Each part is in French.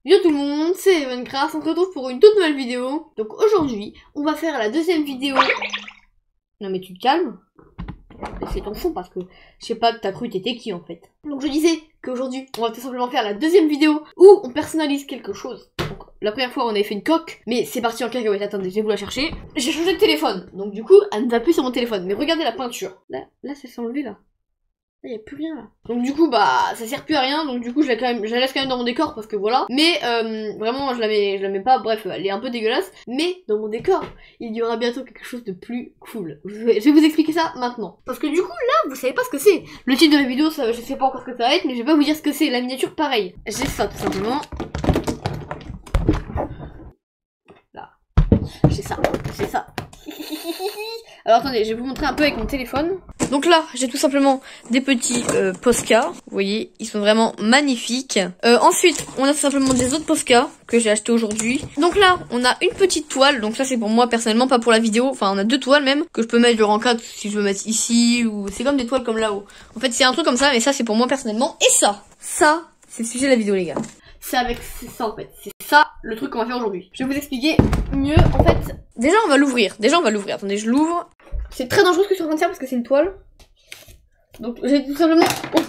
Yo tout le monde, c'est Evancraft, on se retrouve pour une toute nouvelle vidéo. Donc aujourd'hui, on va faire la deuxième vidéo. Non mais tu te calmes. C'est ton fond parce que je sais pas, t'as cru t'étais qui en fait. Donc je disais qu'aujourd'hui, on va tout simplement faire la deuxième vidéo où on personnalise quelque chose. Donc la première fois on avait fait une coque, mais c'est parti en cacahuète. Attendez, je vais vous la chercher. J'ai changé de téléphone, donc du coup elle ne va plus sur mon téléphone. Mais regardez la peinture. Là ça s'est enlevé là. Il y a plus rien là. Donc du coup bah ça sert plus à rien, donc du coup je la laisse quand même dans mon décor parce que voilà. Mais vraiment je la mets pas, bref elle est un peu dégueulasse. Mais dans mon décor il y aura bientôt quelque chose de plus cool. Je vais vous expliquer ça maintenant. Parce que du coup là vous savez pas ce que c'est. Le titre de la vidéo ça, je sais pas encore ce que ça va être, mais je vais pas vous dire ce que c'est. La miniature pareil. J'ai ça tout simplement. Là. J'ai ça. Alors attendez, je vais vous montrer un peu avec mon téléphone. Donc là, j'ai tout simplement des petits Posca. Vous voyez, ils sont vraiment magnifiques. Ensuite, on a tout simplement des autres Posca que j'ai acheté aujourd'hui. Donc là, on a une petite toile. Donc ça, c'est pour moi personnellement, pas pour la vidéo. Enfin, on a deux toiles même que je peux mettre en cadre si je veux mettre ici ou c'est comme des toiles comme là-haut. En fait, c'est un truc comme ça, mais ça, c'est pour moi personnellement. Et ça, c'est le sujet de la vidéo, les gars. C'est ça en fait. C'est ça le truc qu'on va faire aujourd'hui. Je vais vous expliquer mieux. En fait, déjà on va l'ouvrir. Attendez, je l'ouvre. C'est très dangereux ce que je suis en train de faire parce que c'est une toile. Donc j'ai tout simplement. Oh,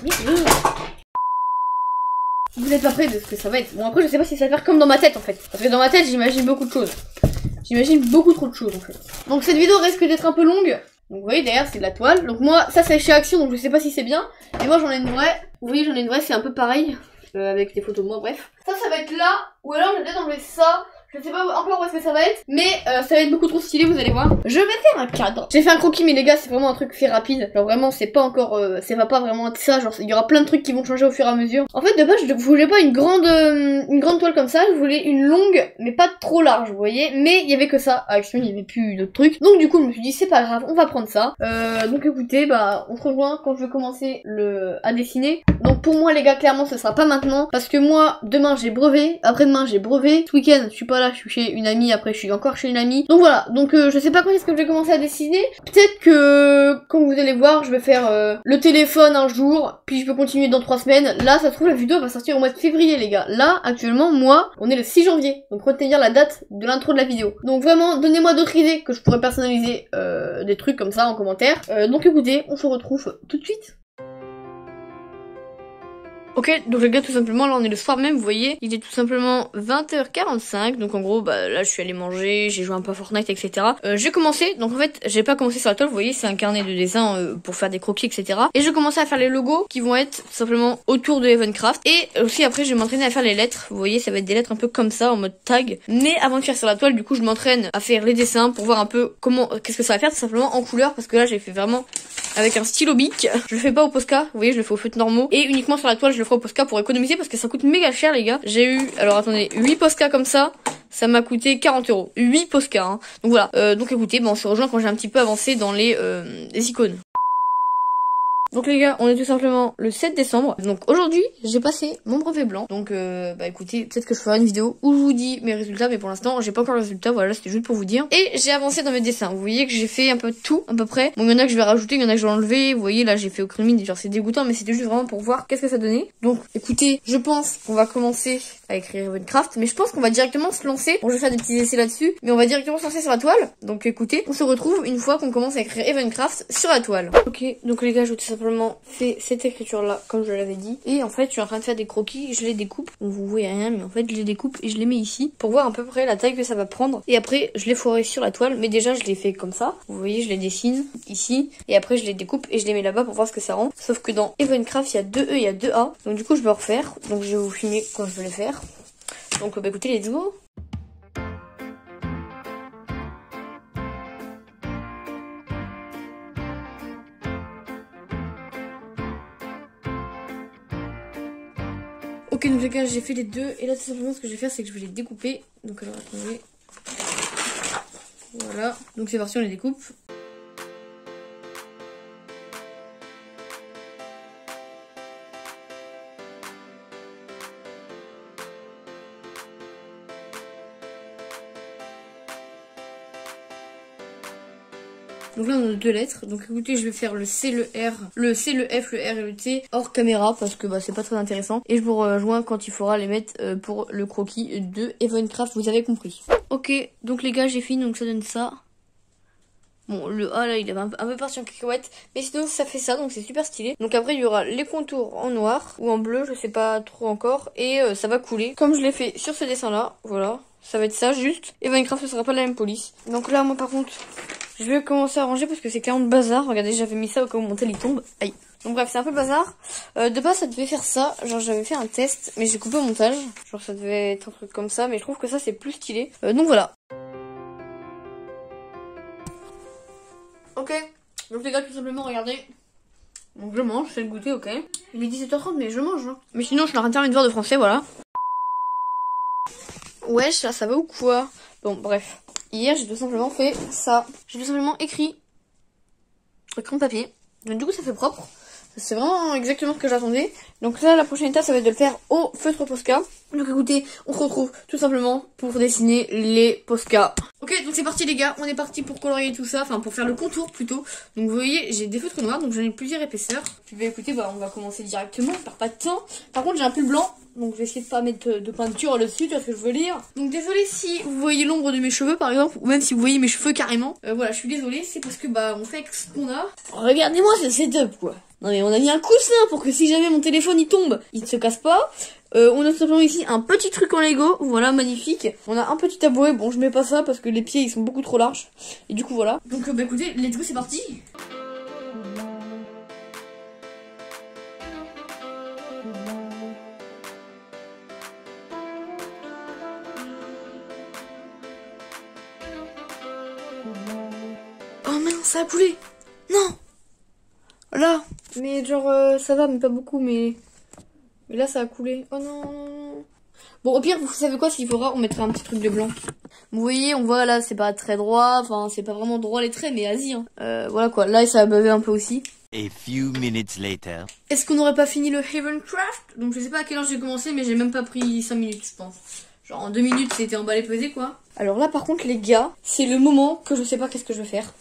vous n'êtes pas prêts de ce que ça va être. Bon après je sais pas si ça va faire comme dans ma tête en fait. Parce que dans ma tête j'imagine beaucoup de choses. J'imagine beaucoup trop de choses en fait. Donc cette vidéo risque d'être un peu longue. Donc vous voyez derrière c'est de la toile. Donc moi ça c'est chez Action donc je sais pas si c'est bien. Et moi j'en ai une vraie. Vous voyez j'en ai une vraie, c'est un peu pareil. Avec des photos de moi, bref. Ça va être là, ou alors je vais peut-être enlever ça. Je sais pas encore où est-ce que ça va être, mais ça va être beaucoup trop stylé, vous allez voir. Je vais faire un cadre. J'ai fait un croquis, mais les gars, c'est vraiment un truc fait rapide. Genre vraiment, c'est pas encore, ça va pas vraiment être ça. Genre, il y aura plein de trucs qui vont changer au fur et à mesure. En fait, de base, je voulais pas une grande toile comme ça. Je voulais une longue, mais pas trop large, vous voyez. Mais il y avait que ça. À Action, il y avait plus d'autres trucs. Donc du coup, je me suis dit, c'est pas grave, on va prendre ça. Donc écoutez, bah, on se rejoint quand je vais commencer à dessiner. Donc pour moi, les gars, clairement, ce sera pas maintenant, parce que moi, demain j'ai brevet, après-demain j'ai brevet, ce week-end je suis pas là, je suis chez une amie, après je suis encore chez une amie. Donc voilà, donc je sais pas quand est-ce que je vais commencer à dessiner. Peut-être que, comme vous allez voir, je vais faire le téléphone un jour, puis je peux continuer dans 3 semaines. Là, ça se trouve, la vidéo va sortir au mois de février, les gars. Là, actuellement, moi, on est le 6 janvier, donc retenir la date de l'intro de la vidéo. Donc vraiment, donnez-moi d'autres idées que je pourrais personnaliser des trucs comme ça en commentaire. Donc écoutez, on se retrouve tout de suite. Ok, donc les gars, tout simplement, là on est le soir même, vous voyez, il est tout simplement 20h45, donc en gros, bah là je suis allée manger, j'ai joué un peu à Fortnite, etc. J'ai commencé, donc en fait, j'ai pas commencé sur la toile, vous voyez, c'est un carnet de dessin pour faire des croquis, etc. Et je commençais à faire les logos qui vont être tout simplement autour de Evancraft. Et aussi après, je vais m'entraîner à faire les lettres, vous voyez, ça va être des lettres un peu comme ça, en mode tag. Mais avant de faire sur la toile, du coup, je m'entraîne à faire les dessins pour voir un peu qu'est-ce que ça va faire, tout simplement en couleur, parce que là j'ai fait vraiment avec un stylo bic. Je le fais pas au Posca, vous voyez, je le fais au feutre normaux. Et uniquement sur la toile, je le ferai au Posca pour économiser parce que ça coûte méga cher, les gars. J'ai eu, alors attendez, 8 Posca comme ça m'a coûté 40 €. 8 Posca, hein. Donc voilà, donc écoutez, on se rejoint quand j'ai un petit peu avancé dans les icônes. Donc les gars, on est tout simplement le 7 décembre. Donc aujourd'hui, j'ai passé mon brevet blanc. Donc bah écoutez, peut-être que je ferai une vidéo où je vous dis mes résultats, mais pour l'instant, j'ai pas encore les résultats. Voilà, c'était juste pour vous dire. Et j'ai avancé dans mes dessins. Vous voyez que j'ai fait un peu tout, à peu près. Bon, il y en a que je vais rajouter, il y en a que je vais enlever. Vous voyez, là, j'ai fait au crumine, genre c'est dégoûtant, mais c'était juste vraiment pour voir qu'est-ce que ça donnait. Donc écoutez, je pense qu'on va commencer à écrire Evancraft, mais je pense qu'on va directement se lancer. Bon, je vais faire des petits essais là-dessus, mais on va directement se lancer sur la toile. Donc écoutez, on se retrouve une fois qu'on commence à écrire Evancraft sur la toile. Ok, donc les gars, je vais tout simplement fait cette écriture là comme je l'avais dit, et en fait je suis en train de faire des croquis, je les découpe, donc vous voyez rien, mais en fait je les découpe et je les mets ici pour voir à peu près la taille que ça va prendre, et après je les fourrai sur la toile. Mais déjà je les fais comme ça, vous voyez, je les dessine ici et après je les découpe et je les mets là-bas pour voir ce que ça rend. Sauf que dans Evancraft il y a 2 E, il y a 2 A, donc du coup je vais refaire, donc je vais vous filmer quand je vais les faire. Donc bah écoutez, let's go. Ok, donc les gars, j'ai fait les deux, et là tout simplement ce que je vais faire, c'est que je vais les découper. Donc alors attendez, voilà, donc c'est parti, on les découpe. Donc là on a 2 lettres. Donc écoutez, je vais faire le C, le R, le C, le F, le R et le T hors caméra parce que bah c'est pas très intéressant. Et je vous rejoins quand il faudra les mettre pour le croquis de Evencraft, vous avez compris. Ok, donc les gars j'ai fini, donc ça donne ça. Bon, le A là il est un peu parti en cacahuète, mais sinon ça fait ça, donc c'est super stylé. Donc après il y aura les contours en noir ou en bleu, je sais pas trop encore, et ça va couler comme je l'ai fait sur ce dessin là, voilà. Ça va être ça juste, et Minecraft ce sera pas la même police. Donc là moi par contre, je vais commencer à ranger parce que c'est clairement de bazar. Regardez, j'avais mis ça au cas où mon tel il tombe, aïe. Donc bref, c'est un peu le bazar. De base ça devait faire ça, genre j'avais fait un test, mais j'ai coupé au montage. Genre ça devait être un truc comme ça, mais je trouve que ça c'est plus stylé. Donc voilà. Ok, donc les gars, tout simplement, regardez. Donc je mange, je fais le goûter, ok. Il est 17h30, mais je mange. Hein. Mais sinon, je suis en train de terminer de devoir de français, voilà. Wesh, là, ça va ou quoi? Bon, bref. Hier, j'ai tout simplement fait ça. J'ai tout simplement écrit au crayon de papier. Donc du coup, ça fait propre. C'est vraiment exactement ce que j'attendais. Donc là, la prochaine étape, ça va être de le faire au feutre Posca. Donc écoutez, on se retrouve tout simplement pour dessiner les Posca. Ok, donc c'est parti les gars, on est parti pour colorier tout ça, enfin pour faire le contour plutôt. Donc vous voyez, j'ai des feutres noirs, donc j'en ai plusieurs épaisseurs. Puis bah écoutez, bah on va commencer directement, on perd pas de temps. Par contre j'ai un pull blanc, donc je vais essayer de pas mettre de peinture dessus, tu vois ce que je veux dire. Donc désolé si vous voyez l'ombre de mes cheveux par exemple, ou même si vous voyez mes cheveux carrément. Voilà, je suis désolée, c'est parce que bah on fait avec ce qu'on a. Regardez-moi ce setup quoi. Non mais on a mis un coussin pour que si jamais mon téléphone il tombe, il ne se casse pas. On a tout simplement ici un petit truc en Lego, voilà, magnifique. On a un petit tabouret, bon je mets pas ça parce que les pieds ils sont beaucoup trop larges. Et du coup voilà. Donc bah écoutez, let's go, c'est parti. Oh mince, ça a coulé. Non. Là. Mais genre ça va, mais pas beaucoup, mais là ça a coulé. Oh non, non, non. Bon au pire vous savez quoi, s'il faudra on mettra un petit truc de blanc. Vous voyez, on voit là c'est pas très droit, enfin c'est pas vraiment droit les traits mais vas-y hein. Voilà quoi, là ça a bavé un peu aussi. A few minutes later. Est-ce qu'on n'aurait pas fini le Evencraft? Donc je sais pas à quelle heure j'ai commencé mais j'ai même pas pris 5 minutes je pense. Genre en 2 minutes c'était emballé pesé quoi. Alors là par contre les gars, c'est le moment que je sais pas qu'est-ce que je vais faire.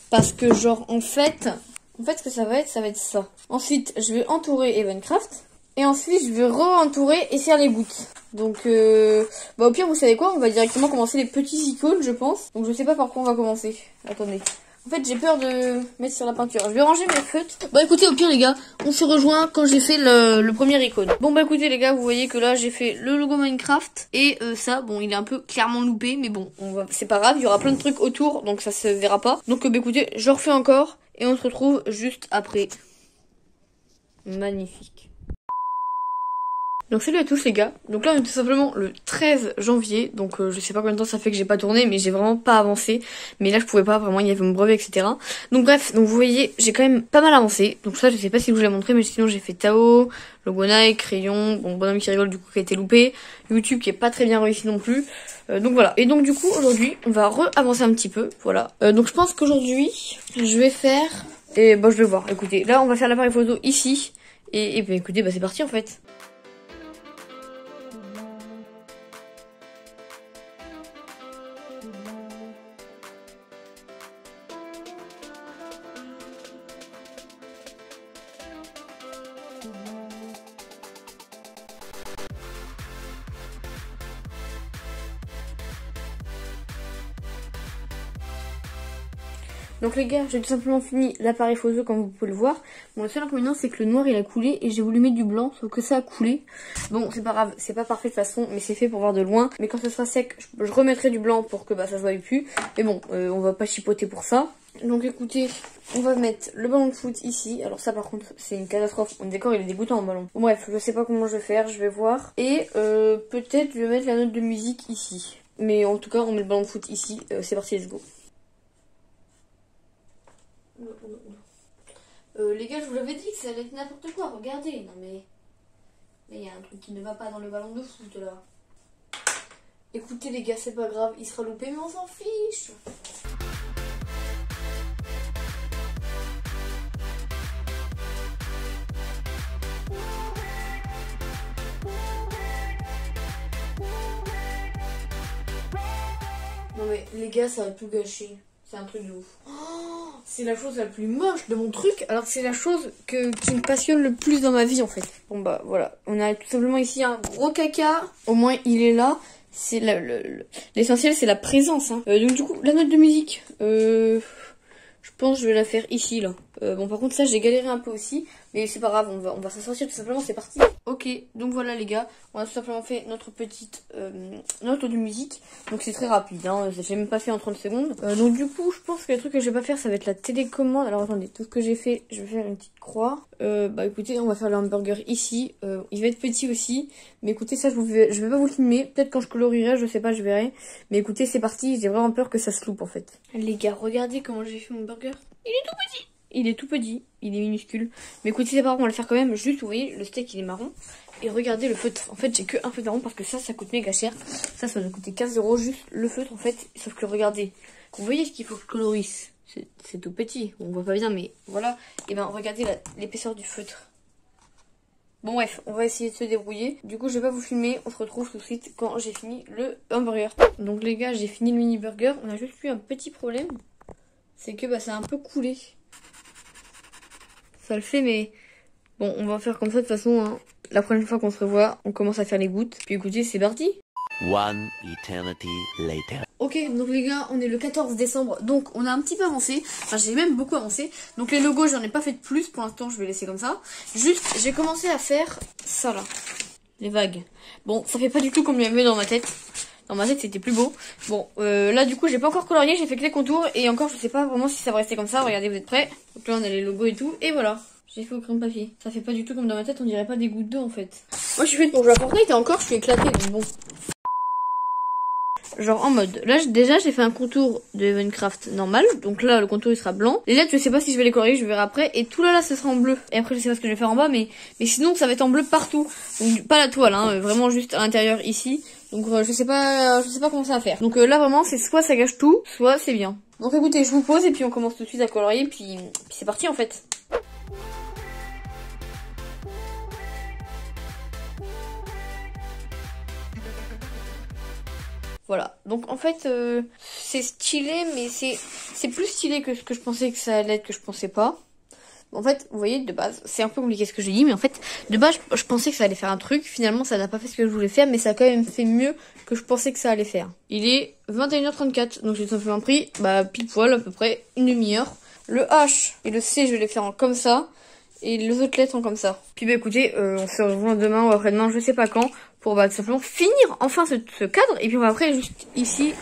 Parce que genre en fait ce que ça va être ça. Ensuite je vais entourer Evencraft. Et ensuite, je vais re-entourer et faire les gouttes. Donc, bah au pire, vous savez quoi? On va directement commencer les petits icônes, je pense. Donc, je sais pas par quoi on va commencer. Attendez. En fait, j'ai peur de mettre sur la peinture. Je vais ranger mes feutres. Bah écoutez, au pire, les gars, on se rejoint quand j'ai fait le premier icône. Bon, bah écoutez, les gars, vous voyez que là, j'ai fait le logo Minecraft. Et ça, bon, il est un peu clairement loupé. Mais bon, c'est pas grave. Il y aura plein de trucs autour. Donc, ça se verra pas. Donc, bah écoutez, je refais encore. Et on se retrouve juste après. Magnifique. Donc salut à tous les gars, donc là on est tout simplement le 13 janvier, donc je sais pas combien de temps ça fait que j'ai pas tourné mais j'ai vraiment pas avancé, mais là je pouvais pas vraiment, il y avait mon brevet etc. Donc bref, donc vous voyez j'ai quand même pas mal avancé, donc ça je sais pas si je vous l'ai montré mais sinon j'ai fait Tao, logo Nike, crayon, bon bonhomme qui rigole du coup qui a été loupé, YouTube qui est pas très bien réussi non plus, donc voilà. Et donc du coup aujourd'hui on va re-avancer un petit peu, voilà. Donc je pense qu'aujourd'hui je vais faire, et bon je vais voir, écoutez, là on va faire l'appareil photo ici, et bah écoutez bah c'est parti en fait. Donc les gars, j'ai tout simplement fini l'appareil photo comme vous pouvez le voir. Bon, le seul inconvénient c'est que le noir il a coulé et j'ai voulu mettre du blanc sauf que ça a coulé. Bon, c'est pas grave, c'est pas parfait de toute façon mais c'est fait pour voir de loin. Mais quand ce sera sec, je remettrai du blanc pour que bah, ça se voie plus. Mais bon, on va pas chipoter pour ça. Donc écoutez, on va mettre le ballon de foot ici. Alors ça par contre c'est une catastrophe, mon décor il est dégoûtant en ballon. Bon, bref, je sais pas comment je vais faire, je vais voir. Et peut-être je vais mettre la note de musique ici. Mais en tout cas on met le ballon de foot ici, c'est parti, let's go. Les gars, je vous l'avais dit que ça allait être n'importe quoi, regardez. Non mais il y a un truc qui ne va pas dans le ballon de foot là. Écoutez les gars, c'est pas grave, il sera loupé mais on s'en fiche. Non mais les gars, ça va tout gâcher. C'est un truc de ouf. Oh, c'est la chose la plus moche de mon truc, alors que c'est la chose qui me passionne le plus dans ma vie en fait. Bon bah voilà, on a tout simplement ici un gros caca, au moins il est là. C'est l'essentiel, c'est la présence. Hein. Donc du coup, la note de musique, je pense que je vais la faire ici là. Bon par contre ça j'ai galéré un peu aussi, mais c'est pas grave, on va s'en sortir tout simplement, c'est parti. Ok, donc voilà les gars, on a tout simplement fait notre petite note de musique. Donc c'est très rapide, hein, j'ai même pas fait en 30 secondes. Donc du coup je pense que les trucs que je vais pas faire ça va être la télécommande. Alors attendez, tout ce que j'ai fait, je vais faire une petite croix. Bah écoutez, on va faire le hamburger ici, il va être petit aussi. Mais écoutez ça je vais pas vous le filmer, peut-être quand je colorierai, je sais pas, je verrai. Mais écoutez c'est parti, j'ai vraiment peur que ça se loupe en fait. Les gars, regardez comment j'ai fait mon burger, il est tout petit. Il est tout petit, il est minuscule. Mais écoutez, c'est pas grave, on va le faire quand même. Juste, vous voyez, le steak il est marron. Et regardez le feutre. En fait, j'ai que un feutre marron parce que ça coûte méga cher. Ça va nous coûter 15 €. Juste le feutre en fait. Sauf que regardez, vous voyez ce qu'il faut que je colorise. C'est tout petit. On voit pas bien, mais voilà. Et ben, regardez l'épaisseur du feutre. Bon, bref, on va essayer de se débrouiller. Du coup, je vais pas vous filmer. On se retrouve tout de suite quand j'ai fini le hamburger. Donc, les gars, j'ai fini le mini burger. On a juste eu un petit problème. C'est que bah, ça a un peu coulé. Ça le fait, mais bon, on va faire comme ça de toute façon. Hein. La prochaine fois qu'on se revoit, on commence à faire les gouttes. Puis écoutez, c'est parti. One eternity later. Ok, donc les gars, on est le 14 décembre, donc on a un petit peu avancé. Enfin, j'ai même beaucoup avancé. Donc les logos, j'en ai pas fait de plus. Pour l'instant, je vais laisser comme ça. Juste, j'ai commencé à faire ça là. Les vagues. Bon, ça fait pas du tout comme il y avait dans ma tête. Dans ma tête, c'était plus beau. Bon, là, du coup, j'ai pas encore colorié. J'ai fait que les contours. Et encore, je sais pas vraiment si ça va rester comme ça. Regardez, vous êtes prêts? Donc là, on a les logos et tout. Et voilà. J'ai fait au crayon de papier. Ça fait pas du tout comme dans ma tête. On dirait pas des gouttes d'eau, en fait. Moi, je suis faite pour jouer à Fortnite. Et encore, je suis éclatée. Donc bon. Genre en mode, là déjà j'ai fait un contour de Minecraft normal, donc là le contour il sera blanc. Les lettres je sais pas si je vais les colorier, je verrai après. Et tout là ce sera en bleu. Et après je sais pas ce que je vais faire en bas, mais sinon ça va être en bleu partout. Donc pas la toile, hein, vraiment juste à l'intérieur ici. Donc je sais pas comment ça va faire. Donc là vraiment c'est soit ça gâche tout, soit c'est bien. Donc écoutez, je vous pose et puis on commence tout de suite à colorier, puis c'est parti en fait. Voilà, donc en fait c'est stylé, mais c'est plus stylé que ce que je pensais que ça allait être, que je pensais pas. En fait, vous voyez, de base, c'est un peu compliqué ce que j'ai dit, mais en fait, de base, je pensais que ça allait faire un truc. Finalement, ça n'a pas fait ce que je voulais faire, mais ça a quand même fait mieux que je pensais que ça allait faire. Il est 21h34, donc j'ai tout simplement pris, bah, pile poil, à peu près une demi-heure. Le H et le C, je vais les faire en comme ça. Et les autres lettres en comme ça. Puis bah écoutez, on se revoit demain ou après-demain, je sais pas quand, pour bah tout simplement finir enfin ce cadre. Et puis on va après juste ici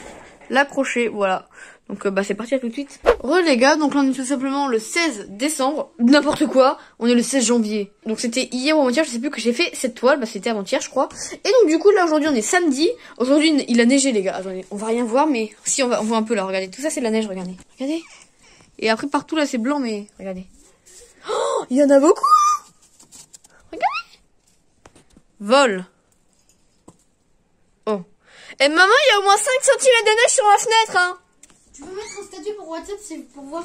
l'accrocher, voilà. Donc bah c'est parti, à tout de suite. Les gars, donc là on est tout simplement le 16 décembre, n'importe quoi, on est le 16 janvier. Donc c'était hier ou avant-hier, je sais plus, que j'ai fait cette toile, bah c'était avant-hier je crois. Et donc du coup là aujourd'hui on est samedi, aujourd'hui il a neigé les gars, attendez, on va rien voir mais si on voit un peu là, regardez, tout ça c'est de la neige, regardez. Regardez. Et après partout là c'est blanc mais regardez. Oh, il y en a beaucoup. Regardez. Vol. Oh. Et maman, il y a au moins 5 cm de neige sur ma fenêtre, hein. Tu peux mettre un statut pour WhatsApp, c'est pour voir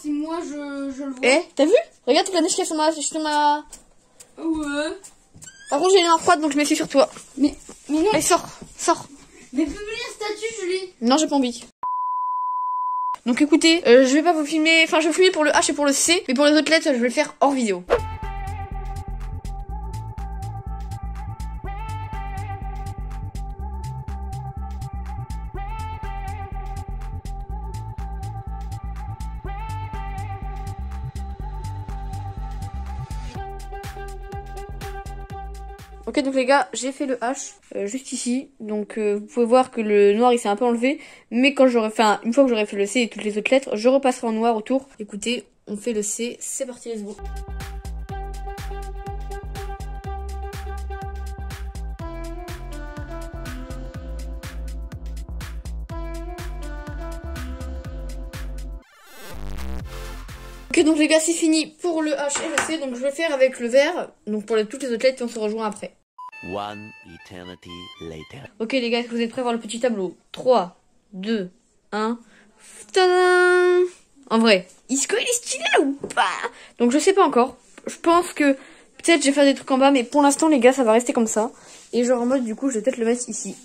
si moi je le vois. Eh, t'as vu? Regarde toute la neige qu'il y a sur ma... Ouais. Par contre, j'ai les mains froides, donc je m'essuie sur toi. Mais non. Allez, sors. Mais publie un statut, Julie. Non, j'ai pas envie. Donc écoutez, je vais pas vous filmer, enfin je vais filmer pour le H et pour le C, mais pour les autres lettres, je vais le faire hors vidéo. Ok, donc les gars, j'ai fait le H juste ici, donc vous pouvez voir que le noir il s'est un peu enlevé, mais quand j'aurai fait une fois que j'aurai fait le C et toutes les autres lettres, je repasserai en noir autour. Écoutez, on fait le C, c'est parti, let's go. Ok, donc les gars, c'est fini pour le H et le C, donc je vais faire avec le vert, donc pour toutes les autres lettres, et on se rejoint après. One eternity later. Ok les gars, est-ce que vous êtes prêts à voir le petit tableau? 3, 2, 1... Tadam! En vrai, est-ce qu'il est stylé ou pas? Donc je sais pas encore. Je pense que peut-être je vais faire des trucs en bas, mais pour l'instant les gars, ça va rester comme ça. Et genre en mode, du coup, je vais peut-être le mettre ici.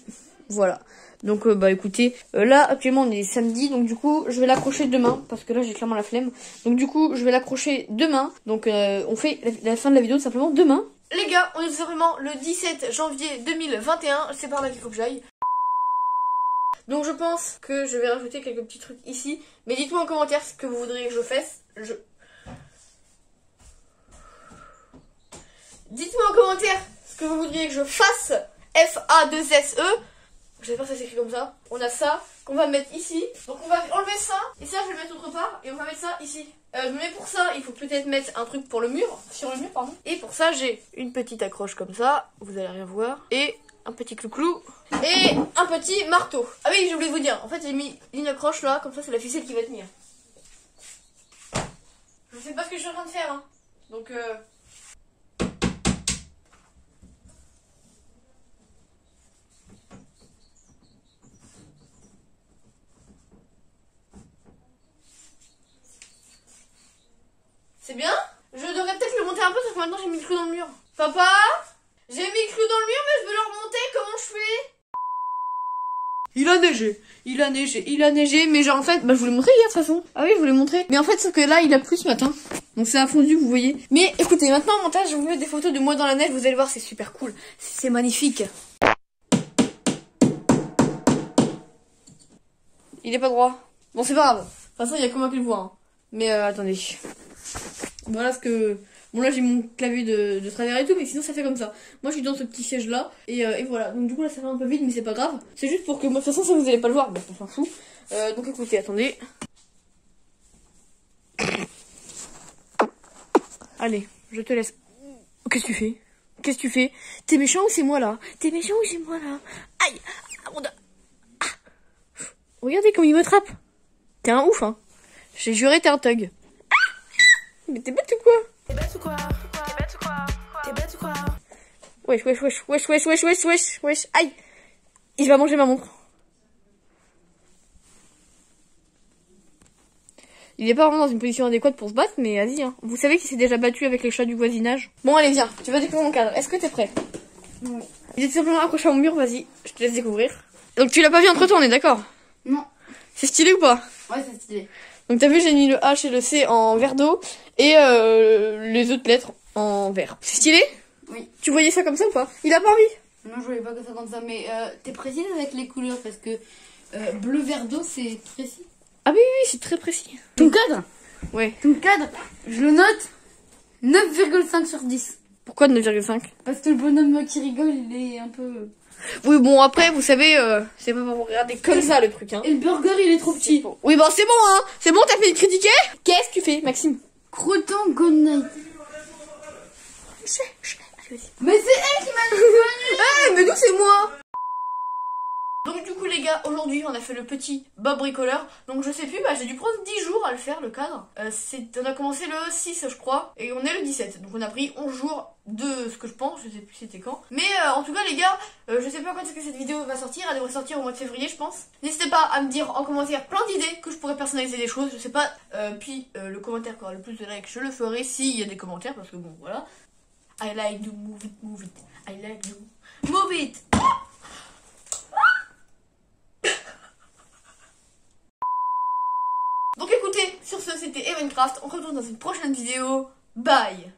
Voilà. Donc bah écoutez, là actuellement on est samedi, donc du coup je vais l'accrocher demain, parce que là j'ai clairement la flemme. Donc du coup je vais l'accrocher demain, donc on fait la fin de la vidéo tout simplement demain. Les gars, on est tout simplement le 17 janvier 2021, c'est par là qu'il faut que j'aille. Donc je pense que je vais rajouter quelques petits trucs ici, mais dites-moi en commentaire ce que vous voudriez que je fasse. Dites-moi en commentaire ce que vous voudriez que je fasse. F-A-2-S-E. J'espère que ça s'écrit comme ça. On a ça qu'on va mettre ici. Donc on va enlever ça. Et ça je vais le mettre autre part. Et on va mettre ça ici. Mais pour ça il faut peut-être mettre un truc pour le mur. Sur le mur pardon. Et pour ça j'ai une petite accroche comme ça. Vous allez rien voir. Et un petit clou-clou. Et un petit marteau. Ah oui j'ai oublié de vous dire. En fait j'ai mis une accroche là. Comme ça c'est la ficelle qui va tenir. Je sais pas ce que je suis en train de faire hein. Donc c'est bien. Je devrais peut-être le monter un peu parce que maintenant j'ai mis le clou dans le mur. Papa, j'ai mis le clou dans le mur mais je veux le remonter, comment je fais? Il a neigé, mais genre en fait, bah je vous l'ai montré hier de toute façon. Ah oui, je vous l'ai montré. Mais en fait, sauf que là, il a plu ce matin. Donc ça a fondu, vous voyez. Mais écoutez, maintenant en montage, je vais vous mettre des photos de moi dans la neige, vous allez voir, c'est super cool. C'est magnifique. Il est pas droit. Bon, c'est pas grave. De toute façon, il y a que moi qui le vois. Hein. Mais attendez. Voilà ce que... Bon là j'ai mon clavier de travers et tout, mais sinon ça fait comme ça. Moi je suis dans ce petit siège là, et voilà. Donc du coup là ça fait un peu vide, mais c'est pas grave. C'est juste pour que moi, de toute façon ça vous allez pas le voir, mais on s'en fout. Donc écoutez, attendez. Allez, je te laisse. Qu'est-ce que tu fais? Qu'est-ce que tu fais? T'es méchant ou c'est moi là? T'es méchant ou c'est moi là? Aïe! Ah. Regardez comme il me trappe. T'es un ouf hein. J'ai juré t'es un thug. Mais t'es bête ou quoi? T'es bête ou quoi? T'es bête ou quoi? T'es bête ou quoi? Wesh. Aïe! Il va manger ma montre. Il est pas vraiment dans une position adéquate pour se battre, mais vas-y, hein. Vous savez qu'il s'est déjà battu avec les chats du voisinage. Bon, allez, viens. Tu vas découvrir mon cadre. Est-ce que t'es prêt? Oui. Il est tout simplement accroché à mon mur, vas-y. Je te laisse découvrir. Donc tu l'as pas vu entre temps, on est d'accord? Non. C'est stylé ou pas? Ouais, c'est stylé. Donc t'as vu, j'ai mis le H et le C en vert d'eau et les autres lettres en vert. C'est stylé? Oui. Tu voyais ça comme ça ou pas? Il a pas envie? Non, je voulais pas que ça comme ça, mais t'es précise avec les couleurs parce que bleu vert d'eau c'est précis. Ah oui, c'est très précis. Ton cadre? Ouais. Ton cadre, je le note 9,5 sur 10. Pourquoi 9,5? Parce que le bonhomme qui rigole, il est un peu... Oui, bon, après, vous savez, c'est pas pour regarder comme ça le truc, hein. Et le burger, il est trop petit. Oui, bon, c'est bon, hein. C'est bon, t'as fini de critiquer? Qu'est-ce que tu fais, Maxime? Croûton good night. Allez, vas-y. Mais c'est elle qui m'a dit Eh, mais d'où c'est moi? Donc du coup les gars, aujourd'hui on a fait le petit Bob bricoleur. Donc je sais plus, j'ai dû prendre 10 jours à le faire le cadre. On a commencé le 6 je crois, et on est le 17. Donc on a pris 11 jours de ce que je pense, je sais plus c'était quand. Mais en tout cas les gars, je sais pas quand est-ce que cette vidéo va sortir, elle devrait sortir au mois de février je pense. N'hésitez pas à me dire en commentaire plein d'idées que je pourrais personnaliser des choses, je sais pas. Puis le commentaire qui aura le plus de likes, je le ferai s'il y a des commentaires, parce que bon voilà. I like to move it, I like to move it. Donc écoutez, sur ce c'était Evencraft, on se retrouve dans une prochaine vidéo, bye.